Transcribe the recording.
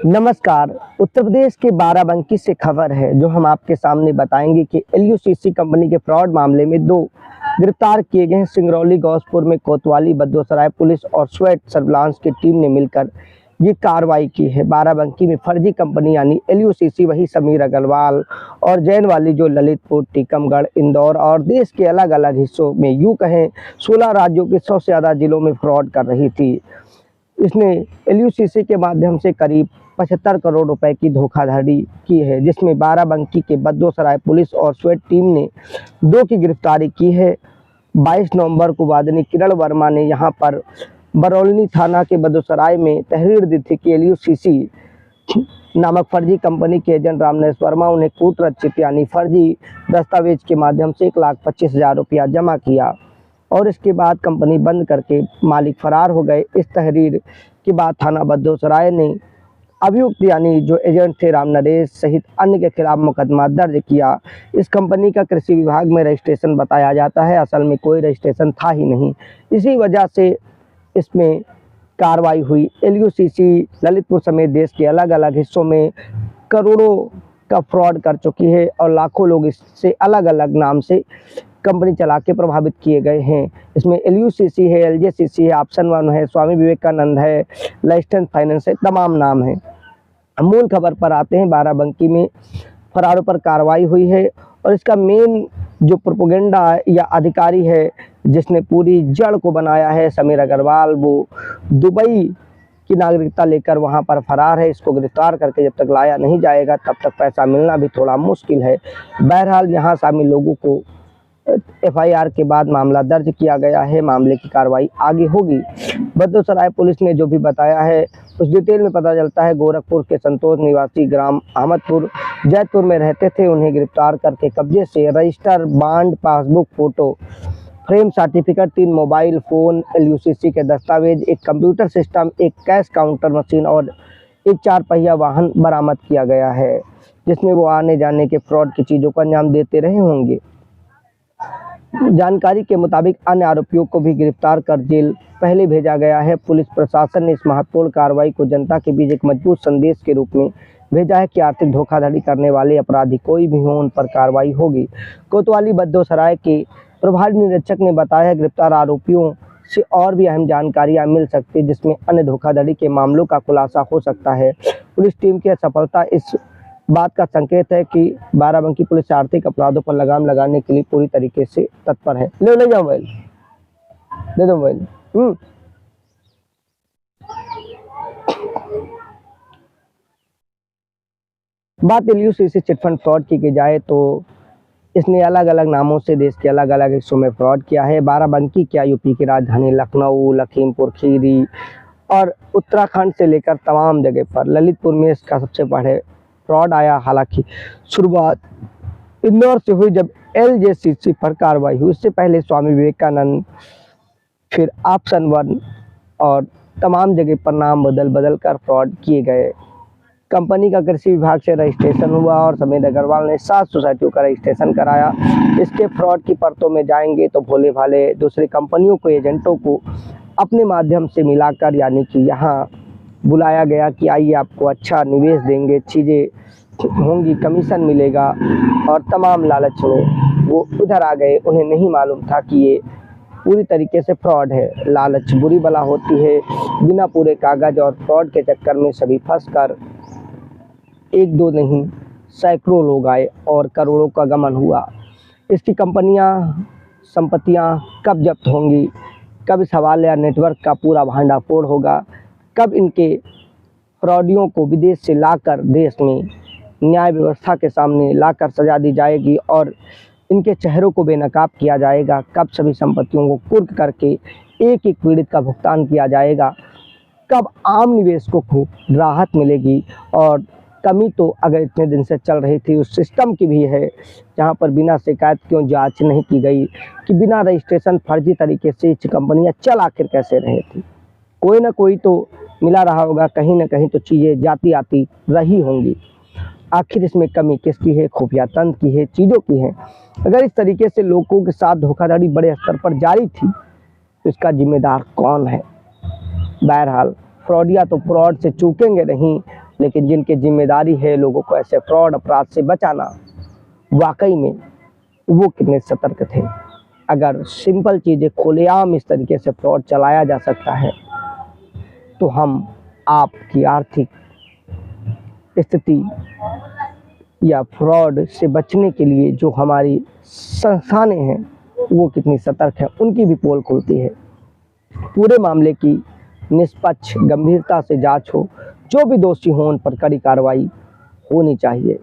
नमस्कार। उत्तर प्रदेश के बाराबंकी से खबर है जो हम आपके सामने बताएंगे कि एलयूसीसी कंपनी के फ्रॉड मामले में 2 गिरफ्तार किए गए हैं। सिंगरौली गौसपुर में कोतवाली बद्दोसराय पुलिस और स्वेट सर्विलांस की टीम ने मिलकर ये कार्रवाई की है। बाराबंकी में फर्जी कंपनी यानी एलयूसीसी वही समीर अग्रवाल और जैन वाली जो ललितपुर, टीकमगढ़, इंदौर और देश के अलग अलग हिस्सों में यूँ कहें 16 राज्यों के 100 से ज़्यादा जिलों में फ्रॉड कर रही थी। इसने एलयूसीसी के माध्यम से करीब 75 करोड़ रुपए की धोखाधड़ी की है, जिसमें बाराबंकी के बद्दोसराय पुलिस और स्वेट टीम ने 2 की गिरफ्तारी की है। 22 नवंबर को वादनी किरण वर्मा ने यहां पर बरौनी थाना के बद्दोसराय में तहरीर दी थी कि एलयूसीसी नामक फर्जी कंपनी के एजेंट रामनेश वर्मा उन्हें कूटरचित यानी फर्जी दस्तावेज के माध्यम से 1,25,000 रुपया जमा किया और इसके बाद कंपनी बंद करके मालिक फरार हो गए। इस तहरीर के बाद थाना बद्दोसराय ने अभियुक्त यानी जो एजेंट थे राम नरेश सहित अन्य के खिलाफ मुकदमा दर्ज किया। इस कंपनी का कृषि विभाग में रजिस्ट्रेशन बताया जाता है, असल में कोई रजिस्ट्रेशन था ही नहीं। इसी वजह से इसमें कार्रवाई हुई। एलयूसीसी ललितपुर समेत देश के अलग अलग हिस्सों में करोड़ों का फ्रॉड कर चुकी है और लाखों लोग इससे अलग अलग नाम से कंपनी चला के प्रभावित किए गए हैं। इसमें एलयूसीसी है, एलजेसीसी है, ऑप्शन 1 है, स्वामी विवेकानंद है, लाइस्टेंस फाइनेंस है, तमाम नाम है। मूल खबर पर आते हैं। बाराबंकी में फरारों पर कार्रवाई हुई है और इसका मेन जो प्रोपेगेंडा या अधिकारी है जिसने पूरी जड़ को बनाया है समीर अग्रवाल, वो दुबई की नागरिकता लेकर वहां पर फरार है। इसको गिरफ्तार करके जब तक लाया नहीं जाएगा तब तक पैसा मिलना भी थोड़ा मुश्किल है। बहरहाल यहाँ शामिल लोगों को एफआईआर के बाद मामला दर्ज किया गया है। मामले की कार्रवाई आगे होगी। बद्दोसराय पुलिस ने जो भी बताया है उस डिटेल में पता चलता है गोरखपुर के संतोष निवासी ग्राम अहमदपुर जैतपुर में रहते थे। उन्हें गिरफ्तार करके कब्जे से register, bond, passbook, photo frame, certificate, 3 mobile phone, LUCC के दस्तावेज, एक कंप्यूटर सिस्टम, एक कैश काउंटर मशीन और एक 4 पहिया वाहन बरामद किया गया है, जिसमें वो आने जाने के फ्रॉड की चीज़ों को अंजाम देते रहे होंगे। जानकारी के मुताबिक अन्य आरोपियों को भी गिरफ्तार कर जेल पहले भेजा गया है। पुलिस प्रशासन ने इस महत्वपूर्ण कार्रवाई को जनता के बीच एक मजबूत संदेश के रूप में भेजा है कि आर्थिक धोखाधड़ी करने वाले अपराधी कोई भी हो उन पर कार्रवाई होगी। कोतवाली बद्दोसराय के प्रभारी निरीक्षक ने बताया गिरफ्तार आरोपियों से और भी अहम जानकारियां मिल सकती है, जिसमें अन्य धोखाधड़ी के मामलों का खुलासा हो सकता है। पुलिस टीम की सफलता इस बात का संकेत है कि बाराबंकी पुलिस आर्थिक अपराधों पर लगाम लगाने के लिए पूरी तरीके से तत्पर है। ले जाओ मोबाइल, दे दो मोबाइल। बात एलयूसीसी चिटफंड फ्रॉड की जाए तो इसने अलग अलग नामों से देश के अलग अलग हिस्सों में फ्रॉड किया है। बाराबंकी क्या यूपी की राजधानी लखनऊ, लखीमपुर खीरी और उत्तराखंड से लेकर तमाम जगह पर। ललितपुर में इसका सबसे बड़े फ्रॉड आया। हालांकि शुरुआत इंदौर से हुई जब एलजेसीसी पर कार्रवाई हुई। उससे पहले स्वामी विवेकानंद, फिर ऑप्शन 1 और तमाम जगह पर नाम बदल बदल कर फ्रॉड किए गए। कंपनी का कृषि विभाग से रजिस्ट्रेशन हुआ और समीर अग्रवाल ने 7 सोसाइटियों का रजिस्ट्रेशन कराया। इसके फ्रॉड की परतों में जाएंगे तो भोले भाले दूसरी कंपनियों को, एजेंटों को अपने माध्यम से मिलाकर यानी कि यहाँ बुलाया गया कि आइए आपको अच्छा निवेश देंगे, चीज़ें होंगी, कमीशन मिलेगा और तमाम लालच में वो उधर आ गए। उन्हें नहीं मालूम था कि ये पूरी तरीके से फ्रॉड है। लालच बुरी बला होती है। बिना पूरे कागज और फ्रॉड के चक्कर में सभी फंसकर 1-2 नहीं सैकड़ों लोग आए और करोड़ों का गमन हुआ। इसकी कंपनियां, संपत्तियां कब जब्त होंगी, कब इस हवाले या नेटवर्क का पूरा भांडाफोड़ होगा, कब इनके फ्रॉडियों को विदेश से लाकर देश में न्याय व्यवस्था के सामने लाकर सजा दी जाएगी और इनके चेहरों को बेनकाब किया जाएगा, कब सभी संपत्तियों को कुर्क करके एक एक पीड़ित का भुगतान किया जाएगा, कब आम निवेशकों को राहत मिलेगी। और कमी तो अगर इतने दिन से चल रही थी उस सिस्टम की भी है, जहां पर बिना शिकायत क्यों जांच नहीं की गई कि बिना रजिस्ट्रेशन फर्जी तरीके से कंपनियां चल आखिर कैसे रही थी। कोई ना कोई तो मिला रहा होगा, कहीं ना कहीं तो चीज़ें जाती आती रही होंगी। आखिर इसमें कमी किसकी है? खुफिया तंत्र की है, चीज़ों की है। अगर इस तरीके से लोगों के साथ धोखाधड़ी बड़े स्तर पर जारी थी तो इसका जिम्मेदार कौन है? बहरहाल फ्रॉडिया तो फ्रॉड से चूकेंगे नहीं लेकिन जिनकी जिम्मेदारी है लोगों को ऐसे फ्रॉड अपराध से बचाना, वाकई में वो कितने सतर्क थे। अगर सिंपल चीज़ें खुलेआम इस तरीके से फ्रॉड चलाया जा सकता है तो हम आपकी आर्थिक स्थिति या फ्रॉड से बचने के लिए जो हमारी संस्थानें हैं वो कितनी सतर्क हैं, उनकी भी पोल खुलती है। पूरे मामले की निष्पक्ष गंभीरता से जांच हो, जो भी दोषी हो उन पर कड़ी कार्रवाई होनी चाहिए।